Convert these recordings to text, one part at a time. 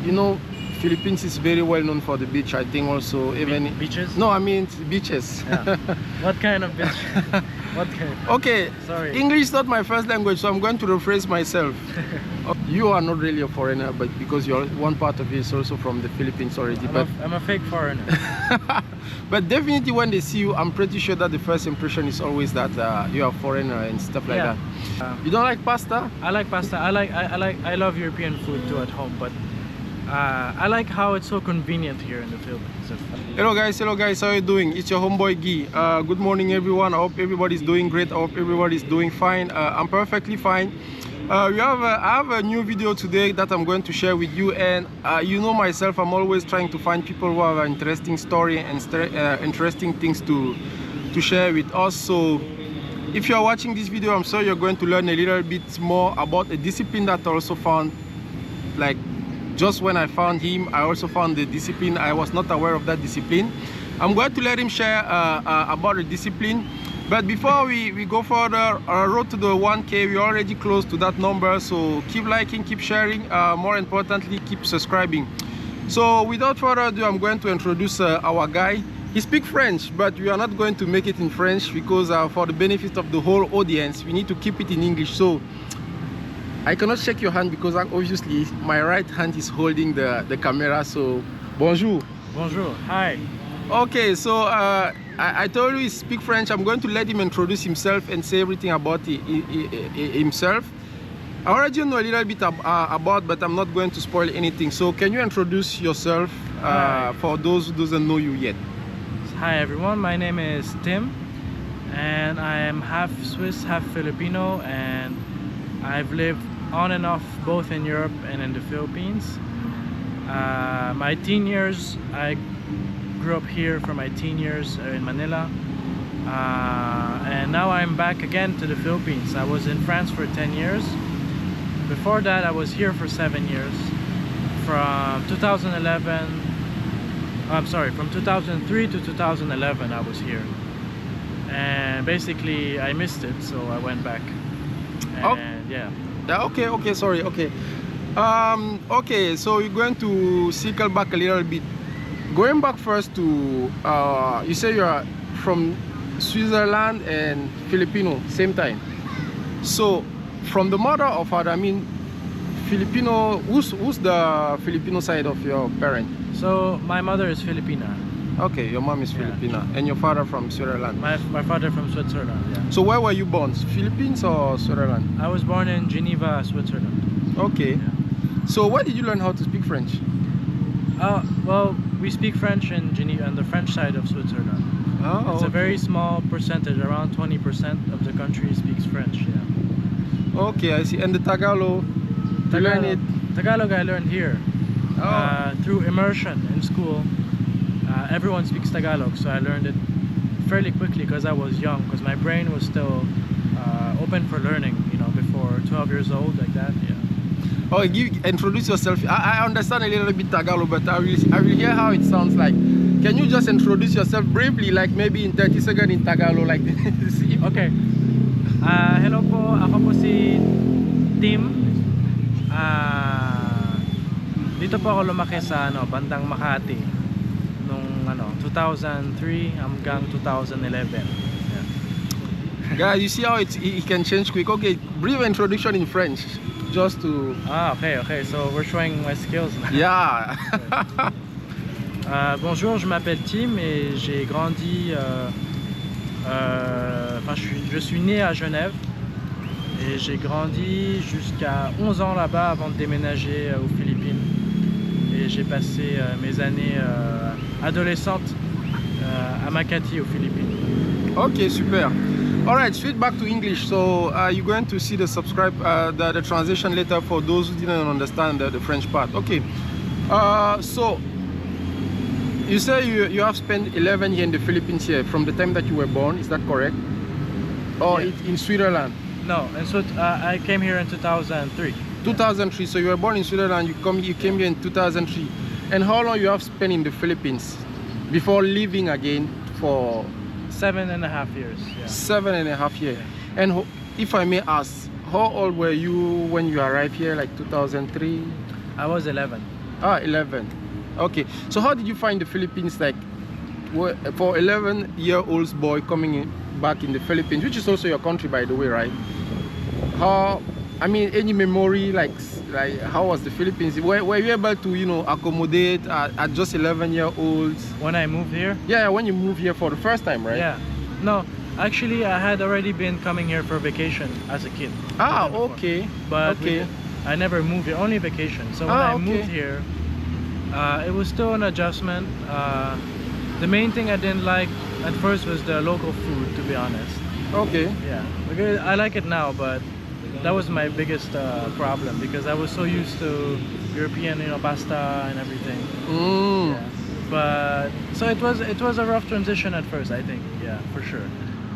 You know, Philippines is very well known for the beach. I think also even beaches. No, I mean beaches. Yeah. What kind of beach? What kind? Okay. Sorry. English is not my first language, so I'm going to rephrase myself. You are not really a foreigner, but because you're one part of you is also from the Philippines already. I'm a fake foreigner. But definitely when they see you, I'm pretty sure that the first impression is always that you're a foreigner and stuff like that. You don't like pasta? I like pasta. I love European food too at home, but I like how it's so convenient here in the Philippines. Hello guys, how are you doing? It's your homeboy Guy. Good morning everyone. I hope everybody's doing great. I hope everybody's doing fine. I'm perfectly fine. I have a new video today that I'm going to share with you, and you know myself, I'm always trying to find people who have an interesting story and interesting things to share with us. So if you're watching this video, I'm sure you're going to learn a little bit more about a discipline that I also found. Like just when I found him, I also found the discipline. I was not aware of that discipline. I'm going to let him share about the discipline. But before we go further, road to the 1K, we're already close to that number. So keep liking, keep sharing, more importantly, keep subscribing. So without further ado, I'm going to introduce our guy. He speaks French, but we are not going to make it in French because for the benefit of the whole audience, we need to keep it in English. So I cannot shake your hand because obviously my right hand is holding the camera. So bonjour. Bonjour. Hi. Okay, so I told you he speaks French. I'm going to let him introduce himself and say everything about himself. I already know a little bit about, but I'm not going to spoil anything. So can you introduce yourself for those who doesn't know you yet? Hi everyone, my name is Tim, and I am half Swiss, half Filipino, and I've lived on and off both in Europe and in the Philippines. My teen years, I grew up here for my teen years in Manila, and now I'm back again to the Philippines. I was in France for 10 years. Before that I was here for 7 years. From 2003 to 2011 I was here, and basically I missed it, so I went back. And okay, sorry, okay. Okay, so you're going to circle back a little bit. Going back first to, you say you are from Switzerland and Filipino, same time. So, from the mother or father, I mean, Filipino, who's the Filipino side of your parent? So, my mother is Filipina. Okay, your mom is Filipina, and your father from Switzerland. My father from Switzerland, yeah. So, where were you born? Philippines or Switzerland? I was born in Geneva, Switzerland. Okay. Yeah. So, where did you learn how to speak French? Well, we speak French in Geneva, on the French side of Switzerland. Oh, it's a very small percentage, around 20% of the country speaks French, yeah. Okay, I see. And the Tagalog, you learn it? Tagalog I learned here, through immersion in school. Everyone speaks Tagalog, so I learned it fairly quickly because I was young, because my brain was still open for learning, you know, before 12 years old, like that, yeah. Oh, introduce yourself. I understand a little bit Tagalog, but I will hear how it sounds like. Can you just introduce yourself briefly, like maybe in 30 seconds in Tagalog, like this? Okay. Hello po, ako po si Tim. Dito po ako lumaki sa bandang Makati nung 2003 hanggang 2011. Yeah. Guys, you see how it can change quick. Okay, brief introduction in French. Just to... okay, so we're showing my skills now. Yeah. Bonjour, je m'appelle Tim et j'ai grandi, je suis né à Genève et j'ai grandi jusqu'à 11 ans là-bas avant de déménager aux Philippines, et j'ai passé mes années adolescentes à Makati aux Philippines. Okay, super. Alright, straight back to English. So you're going to see the the translation later for those who didn't understand the French part. Okay. So you say you have spent 11 years in the Philippines here from the time that you were born. Is that correct? Or yeah. In Switzerland? No, and so I came here in 2003. 2003. So you were born in Switzerland. You came here in 2003. And how long you have spent in the Philippines before leaving again for? 7.5 years. Yeah. 7.5 years. Yeah. And if I may ask, how old were you when you arrived here, like 2003? I was 11. Ah, 11. Okay. So how did you find the Philippines, like, for 11-year-old boy coming back in the Philippines, which is also your country, by the way, right? How, I mean, any memory, like how was the Philippines? Were you able to, you know, accommodate at just 11-year-olds? When I moved here? Yeah, when you moved here for the first time, right? Yeah. No, actually, I had already been coming here for vacation as a kid. Ah, okay. But okay. I never moved here, only vacation. So when I moved here, it was still an adjustment. The main thing I didn't like at first was the local food, to be honest. Okay. Yeah, because I like it now, but that was my biggest problem, because I was so used to European, you know, pasta and everything. Yeah. But so it was a rough transition at first, I think. Yeah, for sure.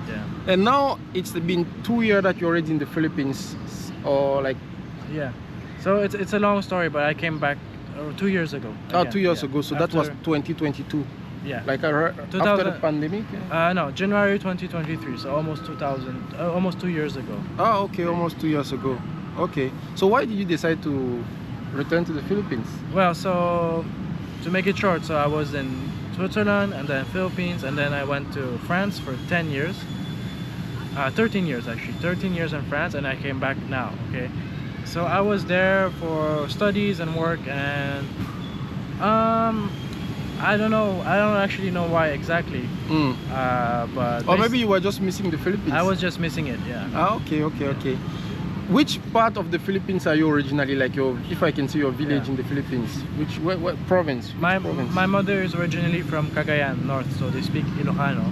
Yeah. And now it's been 2 years that you're already in the Philippines, or like? Yeah. So it's a long story, but I came back 2 years ago. Oh, again. 2 years ago. So that was After- 2022. Yeah. Like after the pandemic? No, January 2023. So almost 2 years ago. Oh, okay, almost 2 years ago. Okay. So why did you decide to return to the Philippines? Well, so to make it short, so I was in Switzerland and then Philippines, and then I went to France for 10 years. 13 years actually. 13 years in France, and I came back now. Okay. So I was there for studies and work, and I don't know. I don't actually know why exactly. But or maybe you were just missing the Philippines. I was just missing it. Yeah. Ah, okay. Which part of the Philippines are you originally? Like if I can see your village in the Philippines, what province? My province? my mother is originally from Cagayan North, so they speak Ilocano.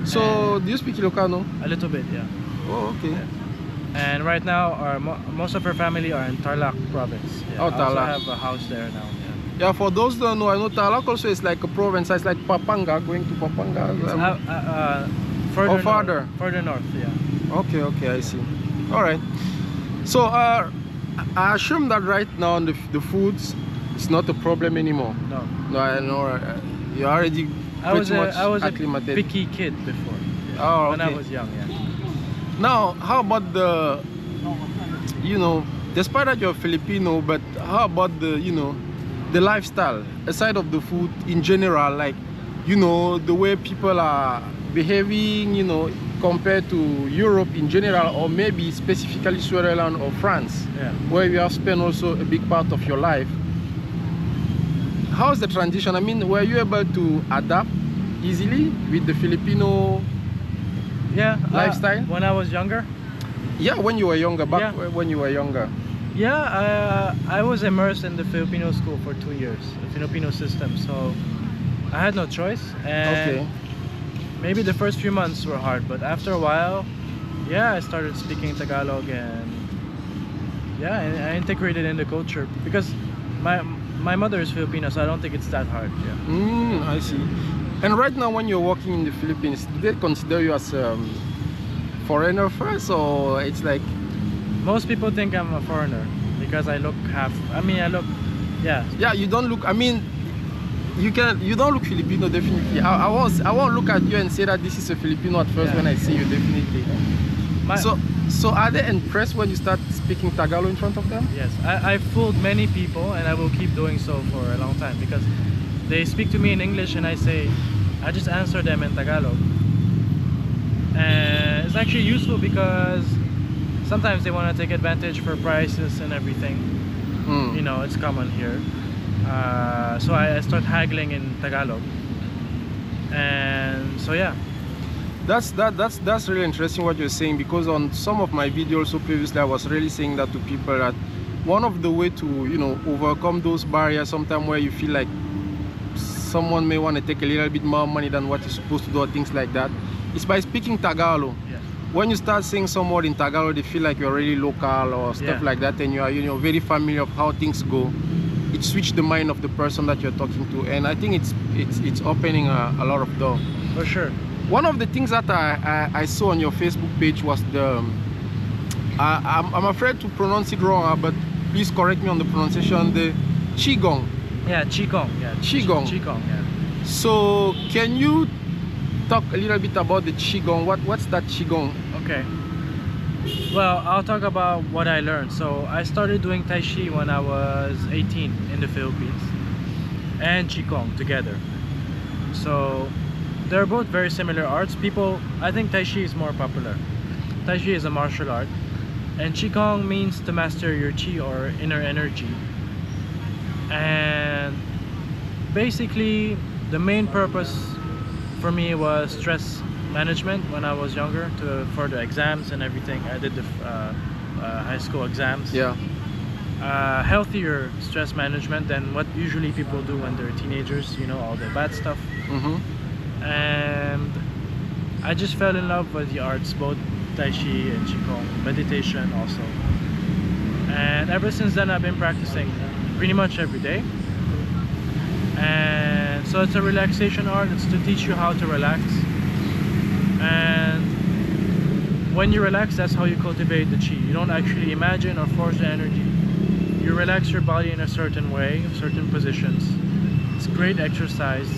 So do you speak Ilocano? A little bit, yeah. Oh, okay. Yeah. And right now, most of her family are in Tarlac province. Yeah. Oh, I also Tarlac. have a house there now. Yeah. Yeah, for those who don't know, I know Tarlac also is like a province. It's like Pampanga, going to Pampanga. Further farther? north, further north, yeah. Okay, I see. All right. So I assume that right now the foods is not a problem anymore. No, I know you're already I was a acclimated. picky kid before. Yeah. Oh, When I okay. was young, yeah. Now, how about the, you know, despite that you're Filipino, but how about the, you know, the lifestyle aside of the food in general, like, you know, the way people are behaving, you know, compared to Europe in general, or maybe specifically Switzerland or France, where you have spent also a big part of your life. How's the transition? I mean, were you able to adapt easily with the Filipino lifestyle? When I was younger? Yeah, when you were younger, when you were younger. Yeah, I was immersed in the Filipino school for 2 years, the Filipino system, so I had no choice. And maybe the first few months were hard, but after a while, yeah, I started speaking Tagalog, and yeah, I integrated in the culture, because my mother is Filipino, so I don't think it's that hard. Yeah. I see. And right now, when you're working in the Philippines, do they consider you as a foreigner first, or it's like? Most people think I'm a foreigner because I look yeah, you don't look, I mean, you don't look Filipino, definitely. I won't look at you and say that this is a Filipino at first when I see you, definitely. So are they impressed when you start speaking Tagalog in front of them? Yes, I fooled many people, and I will keep doing so for a long time, because they speak to me in English and I just answer them in Tagalog. And it's actually useful because sometimes they want to take advantage for prices and everything. You know, it's common here. So I start haggling in Tagalog. And so yeah. That's really interesting what you're saying, because on some of my videos so previously I was really saying that to people, that one of the way to, you know, overcome those barriers sometimes where you feel like someone may want to take a little bit more money than what you're supposed to do or things like that, is by speaking Tagalog. When you start saying some word in Tagalog, they feel like you're really local or stuff like that, and you are, you know, very familiar of how things go. It switches the mind of the person that you're talking to, and I think it's opening a lot of doors. For sure. One of the things that I saw on your Facebook page was the I'm afraid to pronounce it wrong, but please correct me on the pronunciation, the Qigong. Yeah, Qigong. Yeah, Qigong. Qigong, yeah. So can you talk a little bit about the Qigong? What's that Qigong? Okay. Well, I'll talk about what I learned. So I started doing Tai Chi when I was 18 in the Philippines, and Qigong together. So they're both very similar arts. I think Tai Chi is more popular. Tai Chi is a martial art, and Qigong means to master your Qi or inner energy. And basically, the main purpose for me was stress management when I was younger, for the exams and everything. I did the high school exams. Yeah. Healthier stress management than what usually people do when they're teenagers, you know, all the bad stuff. And I just fell in love with the arts, both Tai Chi and Qigong, meditation also. And ever since then I've been practicing pretty much every day. And so it's a relaxation art. It's to teach you how to relax. And when you relax, that's how you cultivate the Qi. You don't actually imagine or force the energy. You relax your body in a certain way, certain positions. It's great exercise,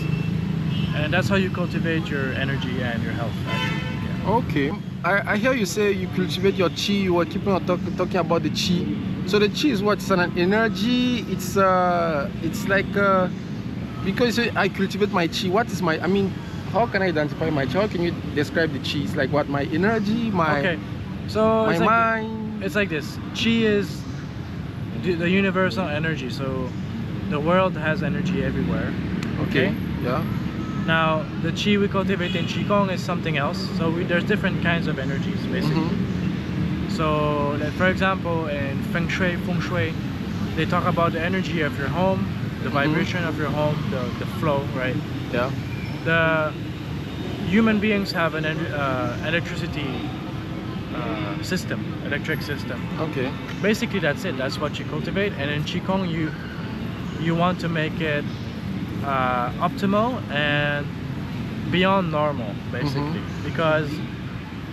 and that's how you cultivate your energy and your health, actually. Yeah. Okay. I hear you say you cultivate your Qi. You were keeping on talking about the Qi. So the Qi is what? It's an energy. It's like because I cultivate my Qi. What is my? I mean, how can I identify my Qi? How can you describe the Qi? It's like what? My energy, my okay. So my it's mind. It's like this. Qi is the universal energy. So the world has energy everywhere. Okay. Yeah. Now the Qi we cultivate in Qigong is something else. So there's different kinds of energies basically. So like, for example, in Feng Shui, they talk about the energy of your home, the vibration of your home, the flow, right? Yeah. The human beings have an electric system. Okay. Basically that's it. That's what you cultivate. And in Qigong you want to make it optimal and beyond normal, basically. Because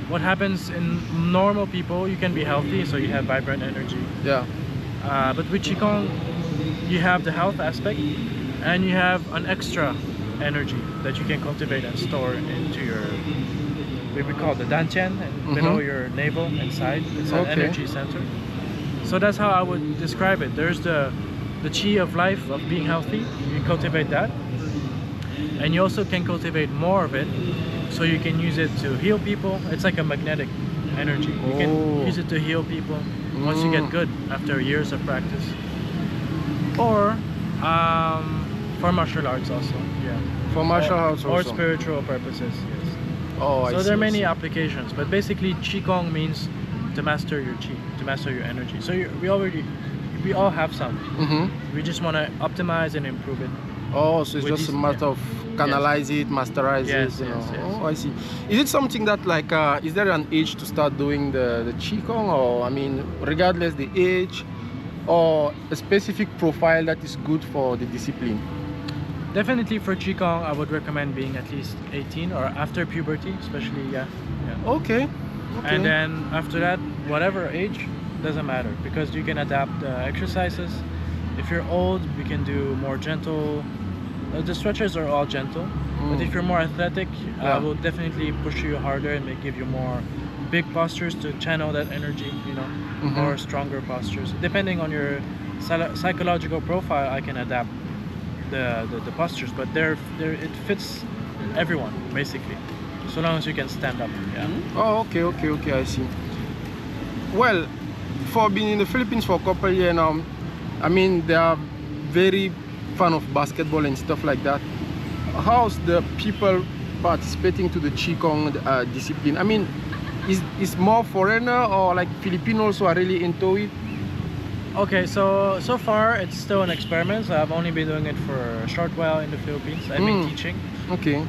what happens in normal people, you can be healthy, so you have vibrant energy. Yeah. But with Qigong, you have the health aspect, and you have an extra energy that you can cultivate and store into your, what we call the dantian, and below your navel inside. It's an energy center. So that's how I would describe it. There's the Qi of life, of being healthy. You cultivate that, and you also can cultivate more of it, so you can use it to heal people. It's like a magnetic energy. You can use it to heal people once you get good after years of practice. Or for martial arts also. Yeah. For martial arts or also. spiritual purposes. Yes. Oh, So there are many applications, but basically Qigong means to master your Qi, to master your energy. So we all have some. We just want to optimize and improve it. Oh, so it's just a matter of canalize it, masterize it. You know. Yes. Oh, I see. Is it something that like, is there an age to start doing the Qigong, or I mean, regardless the age, or a specific profile that is good for the discipline? Definitely for Qigong, I would recommend being at least 18 or after puberty, especially. Yeah. Okay. And then after that, whatever age, doesn't matter, because you can adapt the exercises. If you're old, we can do more gentle. The stretches are all gentle, but if you're more athletic, I will definitely push you harder and give you more big postures to channel that energy, you know, more stronger postures. Depending on your psychological profile, I can adapt the postures, but it fits everyone basically, so long as you can stand up. Yeah. Oh, okay, I see. Well, for being in the Philippines for a couple of years now, I mean, they are very fan of basketball and stuff like that. How's the people participating to the Qigong discipline? I mean, is more foreigner or like Filipinos who are really into it? Okay, so far it's still an experiment. So I've only been doing it for a short while in the Philippines. I've been teaching. Okay.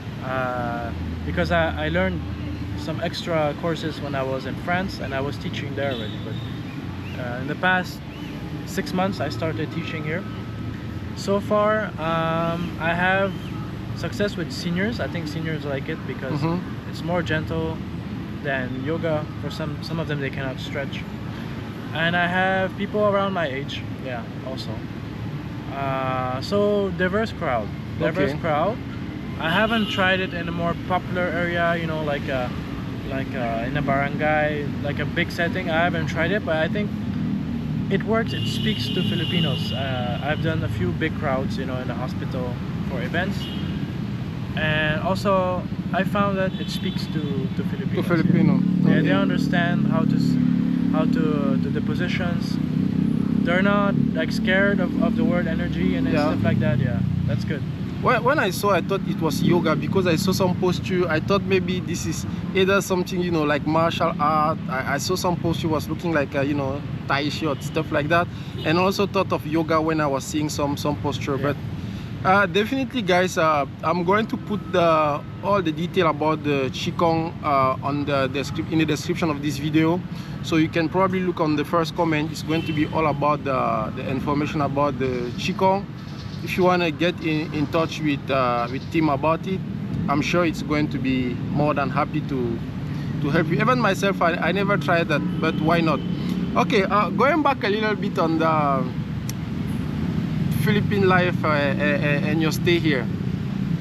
Because I learned some extra courses when I was in France, and I was teaching there already. But in the past 6 months, I started teaching here. So far, I have success with seniors. I think seniors like it because it's more gentle than yoga. For some of them, they cannot stretch. And I have people around my age, yeah, also. So diverse crowd. I haven't tried it in a more popular area, you know, like like in a barangay, like a big setting. I haven't tried it, but I think it works. It speaks to Filipinos. I've done a few big crowds, you know, in the hospital for events, and also I found that it speaks to Filipinos. To Filipino. Yeah, they understand how to do the positions. They're not like scared of the word energy and stuff like that. Yeah, that's good. When I saw, I thought it was yoga because I saw some posture. I thought maybe this is either something, you know, like martial art. I saw some posture was looking like you know, Tai Chi or stuff like that, and also thought of yoga when I was seeing some posture. Yeah. But definitely, guys, I'm going to put all the detail about the Qigong in the description of this video, so you can probably look on the first comment. It's going to be all about the information about the Qigong. If you want to get in touch with Tim about it, I'm sure it's going to be more than happy to help you. Even myself, I never tried that, but why not? Okay, going back a little bit on the Philippine life and your stay here.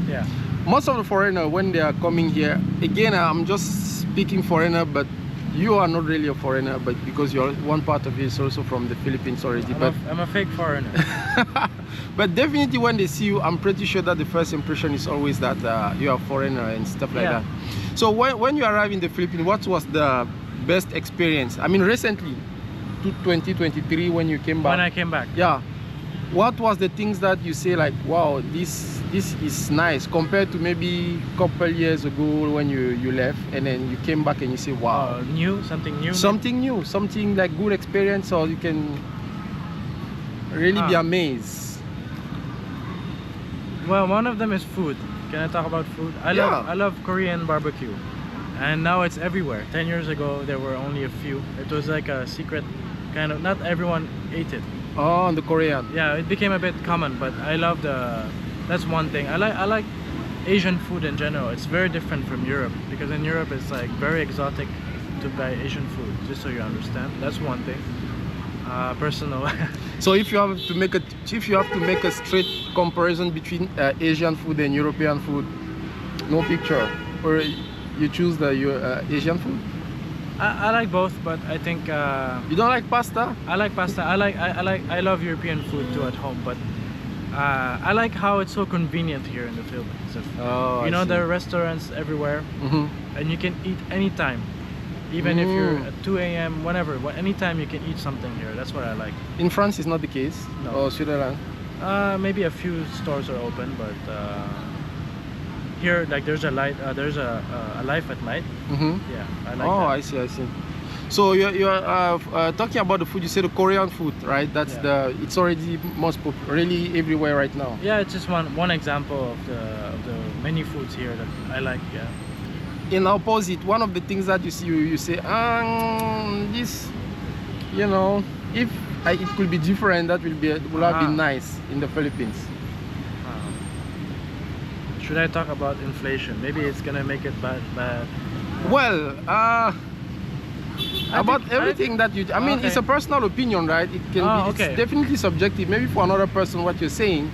Yeah. Most of the foreigners, when they are coming here, again, I'm just speaking foreigner, but you are not really a foreigner, but because you're one part of it is also from the Philippines already. I'm a fake foreigner. But definitely when they see you, I'm pretty sure that the first impression is always that you are a foreigner and stuff like that. So when you arrived in the Philippines, what was the best experience? I mean, recently, 2023, when you came back. When I came back. Yeah. What was the things that you say like, wow, this is nice compared to maybe a couple years ago when you left and then you came back and you say, wow. Something new? Something new, something like good experience, or you can really be amazed. Well, one of them is food. Can I talk about food? I love Korean barbecue, and now it's everywhere. 10 years ago there were only a few. It was like a secret kind of, not everyone ate it. Oh, the Korean. Yeah, it became a bit common, but I love that's one thing. I like Asian food in general. It's very different from Europe, because in Europe it's like very exotic to buy Asian food, just so you understand. That's one thing. Personal. So if you have to make a straight comparison between Asian food and European food, no picture, or you choose the Asian food? I like both, but I think you don't like pasta? I like pasta. I love European food too at home, but I like how it's so convenient here in the Philippines. You know, there are restaurants everywhere, and you can eat anytime. Even if you're at 2 a.m., whenever, anytime you can eat something here. That's what I like. In France, it's not the case. No. Or Switzerland? Maybe a few stores are open, but here, like, there's a life at night. Yeah, I like that. Oh, I see. So you're talking about the food. You say the Korean food, right? That's it's already really everywhere right now. Yeah, it's just one example of the many foods here that I like. Yeah. In opposite, one of the things that you see, you say, this, you know, if it could be different, that will have been nice in the Philippines. Should I talk about inflation? Maybe it's gonna make it bad. Well, about everything that you, I mean, it's a personal opinion, right? It can be, it's definitely subjective. Maybe for another person, what you're saying,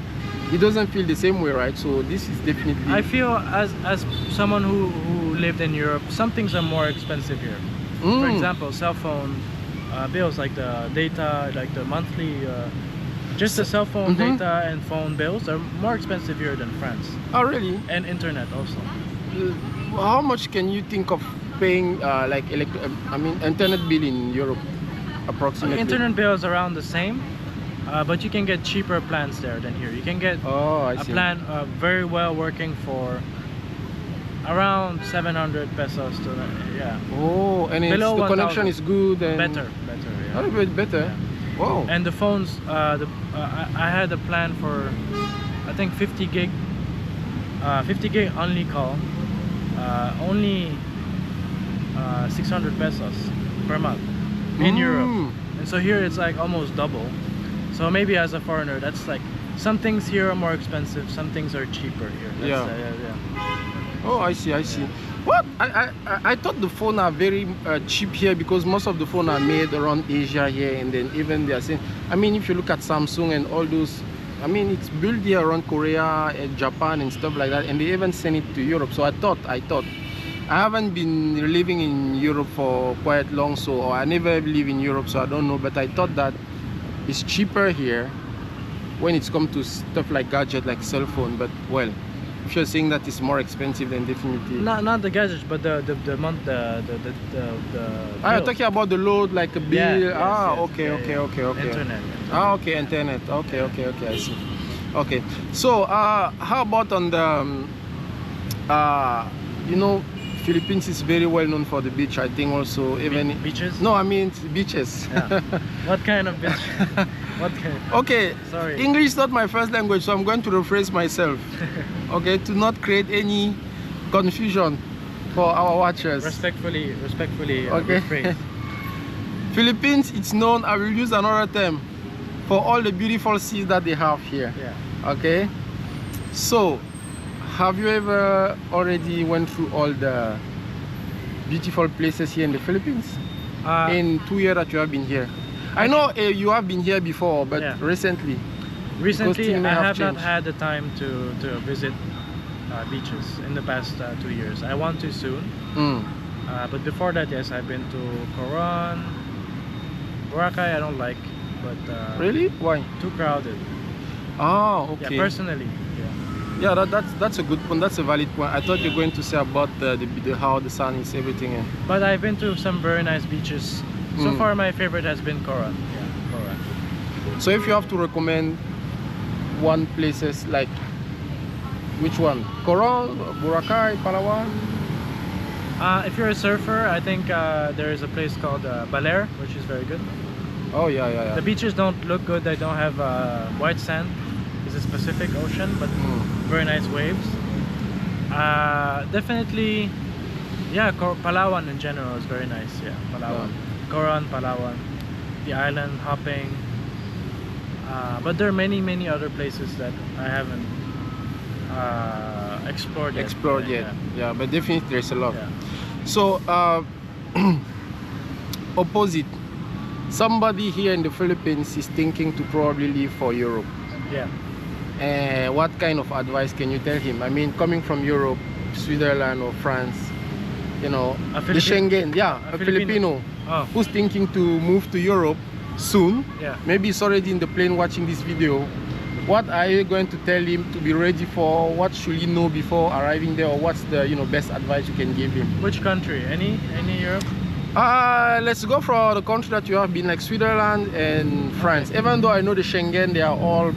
it doesn't feel the same way, right? So this is definitely. I feel as someone who lived in Europe, some things are more expensive here. For example, cell phone bills, like the data, like the monthly, just the cell phone data and phone bills are more expensive here than France. Oh, really? And internet also. How much can you think of paying like internet bill in Europe approximately? Internet bill is around the same. But you can get cheaper plans there than here. You can get a plan very well working for around 700 pesos to Oh, and the connection is good and better. Yeah. A little bit better. Yeah. Wow. And the phones, I had a plan for I think 50 gig only call, only 600 pesos per month in Europe. And so here it's like almost double. So maybe as a foreigner, that's like, some things here are more expensive, some things are cheaper here. Oh, I see. What? I thought the phones are very cheap here because most of the phones are made around Asia here, and then even they are saying, I mean, if you look at Samsung and all those, I mean, it's built here around Korea and Japan and stuff like that, and they even send it to Europe. So I thought I haven't been living in Europe for quite long, so I never live in Europe, so I don't know. But I thought that it's cheaper here when it's come to stuff like gadget, like cell phone. But well, if you're saying that it's more expensive, then definitely. Not the gadgets, but the You're talking about the load, like a bill. Yeah, yes, Okay, yeah, okay, yeah. okay, okay. Internet. Okay, internet. Okay, okay, okay. I see. Okay, so how about on the you know, Philippines is very well known for the beach. I think also even beaches. No, I mean beaches. Yeah. What kind of beach? What kind? Okay. Sorry. English is not my first language, so I'm going to rephrase myself. Okay, to not create any confusion for our watchers. Respectfully. Okay. Rephrase. Philippines, it's known. I will use another term for all the beautiful seas that they have here. Yeah. Okay. So, have you ever already went through all the beautiful places here in the Philippines? In 2 years that you have been here? I know you have been here before, but yeah. recently Recently, I have not changed. had the time to visit beaches in the past 2 years. I want to soon. But before that, yes, I've been to Coron. Boracay I don't like, but Really? Why? too crowded. Oh, okay. Yeah, personally. Yeah, that's a good point. That's a valid point. I thought you were going to say about the how the sun is everything. But I've been to some very nice beaches. So far, my favorite has been Coron. Yeah, Coron. So if you have to recommend one places, like which one? Coron, Boracay, Palawan? If you're a surfer, I think there is a place called Baler, which is very good. Oh yeah, yeah, yeah. The beaches don't look good. They don't have white sand. It's a Pacific Ocean, but very nice waves. Definitely, yeah. Palawan in general is very nice. Yeah, Palawan, Coron, Palawan, the island hopping. But there are many other places that I haven't explored yet. Yeah, but definitely there's a lot. Yeah. So opposite, somebody here in the Philippines is thinking to probably leave for Europe. Yeah. What kind of advice can you tell him? I mean, coming from Europe, Switzerland or France, you know, the Schengen, yeah, a Filipino who's thinking to move to Europe soon. Yeah. Maybe he's already in the plane watching this video. What are you going to tell him to be ready for? What should he know before arriving there, or what's the best advice you can give him? Which country? Any Europe? Let's go for the country that you have been, like Switzerland and France. Okay. Even though I know the Schengen, they are all,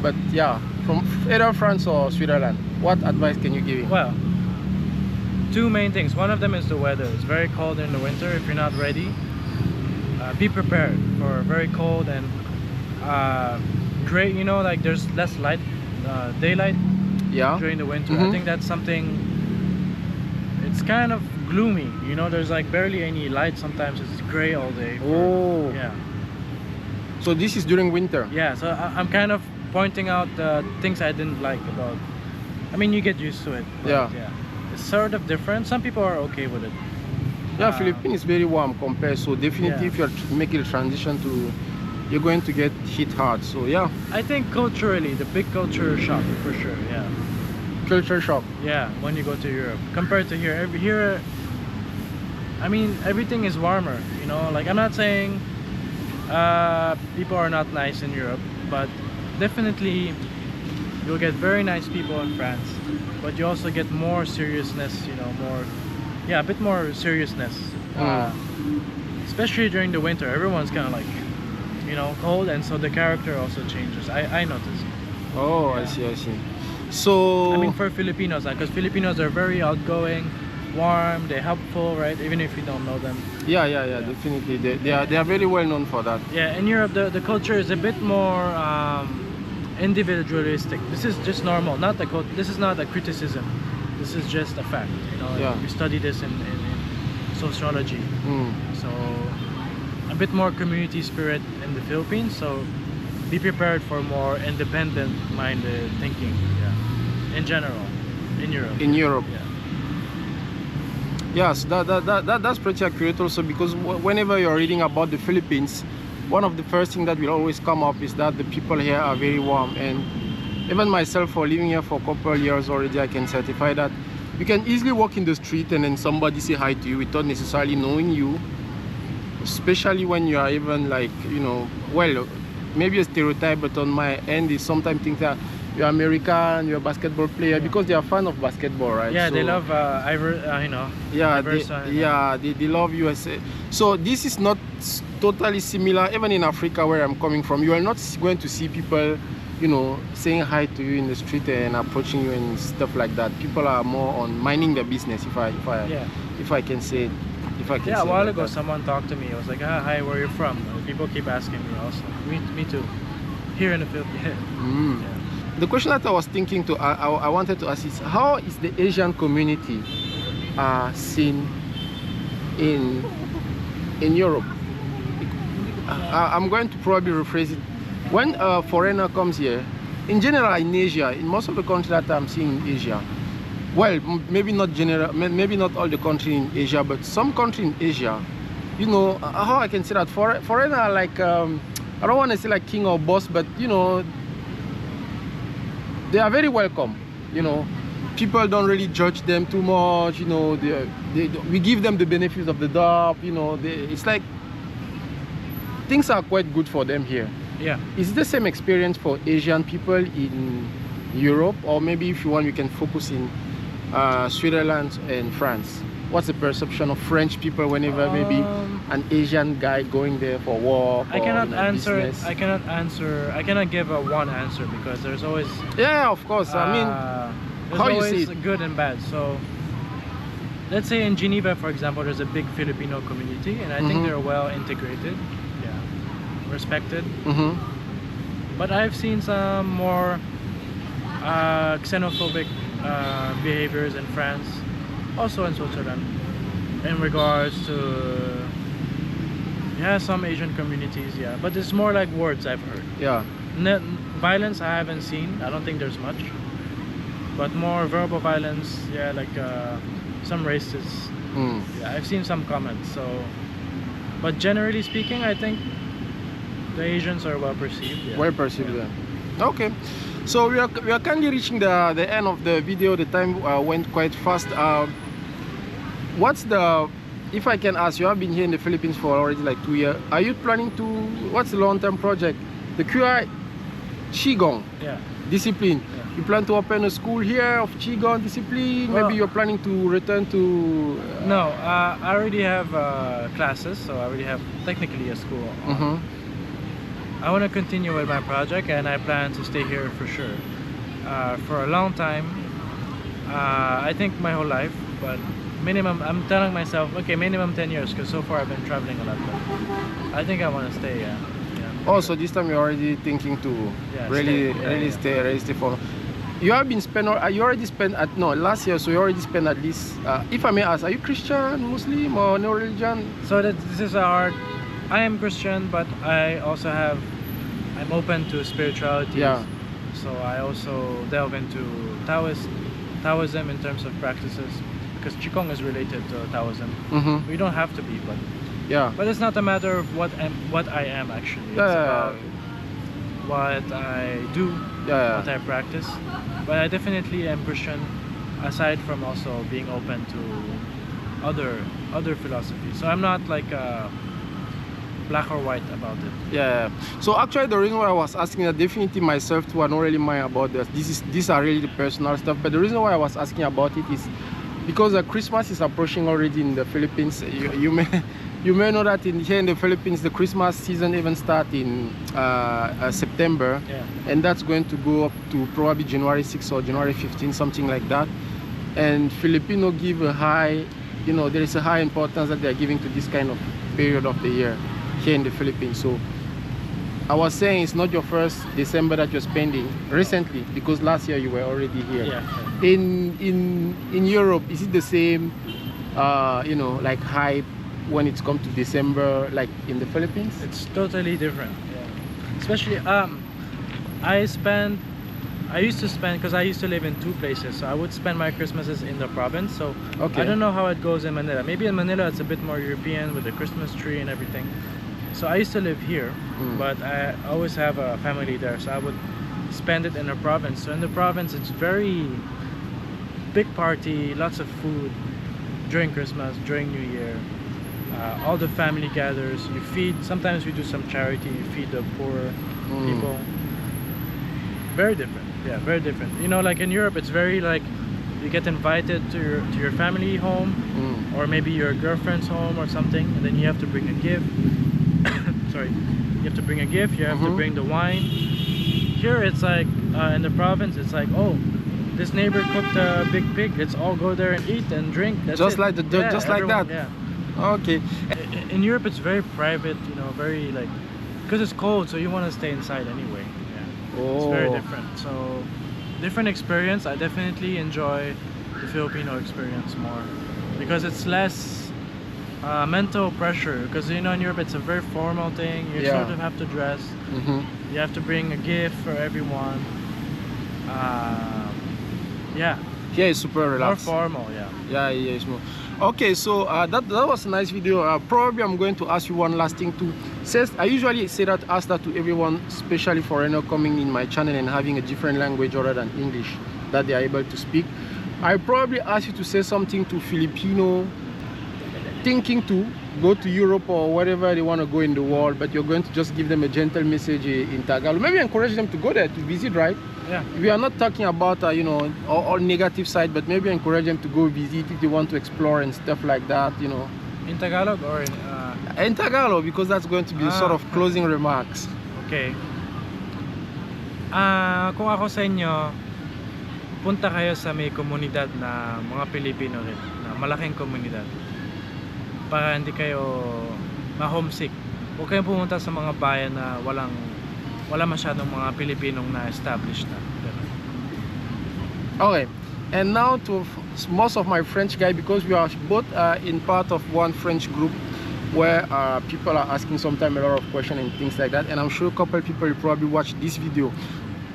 but yeah, from either France or Switzerland. What advice can you give him? Well, two main things. One of them is the weather. It's very cold in the winter. If you're not ready, be prepared for very cold and great. Like there's less light, daylight. Yeah. During the winter, I think that's something. It's kind of gloomy. There's like barely any light. Sometimes it's gray all day. Yeah. So this is during winter. Yeah. So I'm kind of pointing out the things I didn't like about. I mean, you get used to it. Yeah. It's sort of different. Some people are okay with it. Yeah, Philippines is very warm compared. So definitely, if you're making a transition to, you're going to get hit hard. So yeah. I think culturally, the big culture shock for sure. Yeah. Culture shock. Yeah, when you go to Europe compared to here. Here, I mean, everything is warmer. Like I'm not saying people are not nice in Europe, but definitely you'll get very nice people in France, but you also get more seriousness. A bit more seriousness. Especially during the winter, everyone's kind of like, cold, and so the character also changes. I noticed. Oh, yeah. I see. So I mean, for Filipinos, because Filipinos are very outgoing, warm, they're helpful, right? Even if you don't know them. Yeah. Definitely. They are very well known for that. Yeah, in Europe, the culture is a bit more individualistic. This is just normal. This is not a criticism. This is just a fact. We study this in sociology. So a bit more community spirit in the Philippines. So be prepared for more independent-minded thinking. Yeah, in general, in Europe. In Europe. Yeah. Yes, that's pretty accurate also, because whenever you're reading about the Philippines, one of the first things that will always come up is that the people here are very warm. And even myself, for living here for a couple of years already, I can certify that. The people here are very warm. And You can easily walk in the street and then somebody say hi to you without necessarily knowing you, especially when you are even like, you know, well, maybe a stereotype, but on my end is sometimes think that you're American, you're a basketball player, because they are fan of basketball, right? Yeah, so, they love you know. yeah, they love USA. So this is not totally similar. Even in Africa, where I'm coming from, you are not going to see people, you know, saying hi to you in the street and approaching you and stuff like that. People are more on minding their business, if I can say it. Yeah, a while ago someone talked to me. I was like, hi, where are you from? People keep asking me also. Me too. Here in the Philippines. Yeah. The question that I was thinking to, I wanted to ask is, how is the Asian community seen in Europe? I'm going to probably rephrase it. When a foreigner comes here, in general in Asia, in most of the countries that I'm seeing in Asia, well, maybe not maybe not all the countries in Asia, but some countries in Asia, you know, how I can say that foreigner are like, I don't want to say like king or boss, but you know, they are very welcome. You know, people don't really judge them too much. You know, we give them the benefits of the doubt. You know, it's like things are quite good for them here. Yeah. Is it the same experience for Asian people in Europe, or maybe if you want, you can focus in Switzerland and France? What's the perception of French people whenever maybe an Asian guy going there for work? I cannot answer. Business? I cannot give a one answer, because there's always. Yeah, of course. I mean, there's how you always see it? good and bad. So, let's say in Geneva, for example, there's a big Filipino community, and I think they're well integrated. Yeah, respected. But I've seen some more xenophobic behaviors in France, also in Switzerland, in regards to some Asian communities, but it's more like words I've heard. Yeah. Violence I haven't seen. I don't think there's much, but more verbal violence. Yeah, like some racists. Yeah, I've seen some comments. So, but generally speaking, I think the Asians are well perceived. Yeah. Well perceived. Yeah. Okay. So we are currently reaching the end of the video. The time went quite fast. What's the, if I can ask, you have been here in the Philippines for already like 2 years. Are you planning to, what's the long-term project? The Qigong discipline. Yeah. You plan to open a school here of Qigong discipline? Well, maybe you're planning to return to... No, I already have classes, so I already have technically a school. I want to continue with my project, and I plan to stay here for sure. For a long time. I think my whole life, but minimum, I'm telling myself, okay, minimum 10 years, because so far I've been traveling a lot, but I think I want to stay, yeah. Also, this time you're already thinking to really stay for... You have been you already spent at, no, last year, so you already spent at least, if I may ask, are you Christian, Muslim, or no religion? So this is I am Christian, but I also I'm open to spirituality. Yeah. So I also delve into Taoism in terms of practices, because Qigong is related to Taoism. We don't have to be, but but it's not a matter of what I am actually. It's about what I do, what I practice. But I definitely am Christian, aside from also being open to other philosophies. So I'm not like black or white about it. Yeah. So actually, the reason why I was asking that, definitely myself too, I don't really mind about this. These are really the personal stuff. But the reason why I was asking about it is because Christmas is approaching already in the Philippines. You may know that here in the Philippines, the Christmas season even starts in September, and that's going to go up to probably January 6th or January 15th, something like that. And Filipino give a high, you know, there is a high importance that they are giving to this kind of period of the year here in the Philippines. So I was saying it's not your first December that you're spending recently, because last year you were already here. In Europe, is it the same, you know, like hype when it's come to December, like in the Philippines? It's totally different. Especially I used to spend, because I used to live in two places, so I would spend my Christmases in the province. So I don't know how it goes in Manila. Maybe in Manila it's a bit more European with the Christmas tree and everything. So I used to live here, but I always have a family there, so I would spend it in the province. So in the province, it's very big party, lots of food during Christmas, during New Year. All the family gathers. You feed. Sometimes we do some charity. You feed the poor people. Very different. Yeah, very different. You know, like in Europe, it's very like you get invited to your family home, or maybe your girlfriend's home or something, and then you have to bring a gift. Sorry, you have to bring a gift. You have to bring the wine. Here, it's like in the province, it's like, oh, this neighbor cooked a big pig. Let's all go there and eat and drink. That's just it. like just like that. Yeah. Okay. In Europe, it's very private. You know, very like because it's cold, so you want to stay inside anyway. Yeah. Oh. It's very different. So different experience. I definitely enjoy the Filipino experience more because it's less mental pressure. Because you know, in Europe, it's a very formal thing. You sort of have to dress. You have to bring a gift for everyone. Yeah. Here is super relaxed. More formal, yeah. Yeah, it's more. Okay, so that was a nice video. Probably I'm going to ask you one last thing too. I usually ask that to everyone, especially foreigner coming in my channel and having a different language other than English that they are able to speak. I probably ask you to say something to Filipino thinking to go to Europe or wherever they want to go in the world, but you're going to just give them a gentle message in Tagalog. Maybe encourage them to go there to visit, right? Yeah. We are not talking about you know, all negative side, but maybe encourage them to go visit if they want to explore and stuff like that, you know. In Tagalog or in Tagalog, because that's going to be sort of closing remarks. Okay. Kung ako sa inyo, punta kayo sa may komunidad na mga Pilipino rin, na malaking komunidad. Para hindi kayo ma-homesick. Huwag kayong pumunta sa mga bayan na wala masyadong mga Pilipinong na-established na. Okay, and now to most of my French guys, because we are both in part of one French group where people are asking sometimes a lot of questions and things like that, and I'm sure a couple of people will probably watch this video.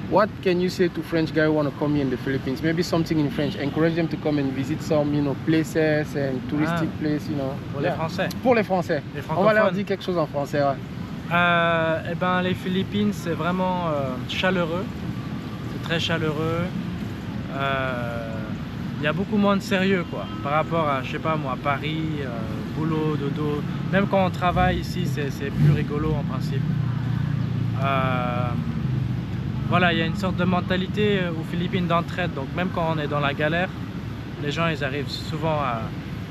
What can you say to French guys who want to come here in the Philippines? Maybe something in French. Encourage them to come and visit some, you know, places and touristic places, you know. Pour les Français. Pour les Français. On va leur dire quelque chose en français. Ouais. Eh ben, les Philippines, c'est vraiment chaleureux. C'est très chaleureux. Il y a beaucoup moins de sérieux, quoi, par rapport à, je sais pas moi, Paris, boulot, dodo. Même quand on travaille ici, c'est plus rigolo en principe. Voilà, il y a une sorte de mentalité aux Philippines d'entraide. Donc même quand on est dans la galère, les gens ils arrivent souvent à...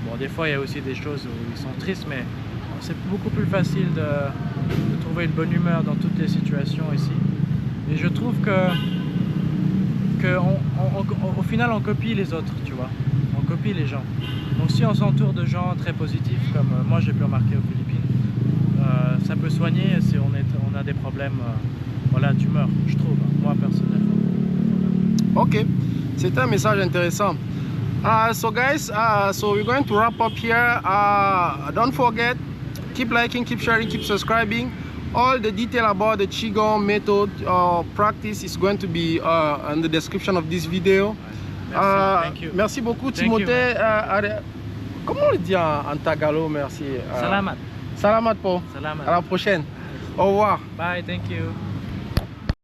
Bon, des fois il y a aussi des choses où ils sont tristes, mais c'est beaucoup plus facile de trouver une bonne humeur dans toutes les situations ici. Et je trouve au final on copie les autres, tu vois. On copie les gens. Donc si on s'entoure de gens très positifs, comme moi j'ai pu remarquer aux Philippines, ça peut soigner si on a des problèmes voilà, d'humeur, je trouve, moi personnellement. Ok, c'est un message intéressant. So guys, so we're going to wrap up here. Don't forget, keep liking, keep sharing, keep subscribing. All the detail about the Qigong method practice is going to be in the description of this video. Merci, thank you. Merci beaucoup, Timothé. Comment on le dit en Tagalog, merci? Salamat. Salamat po. Salamat. À la prochaine. Au revoir. Bye, thank you.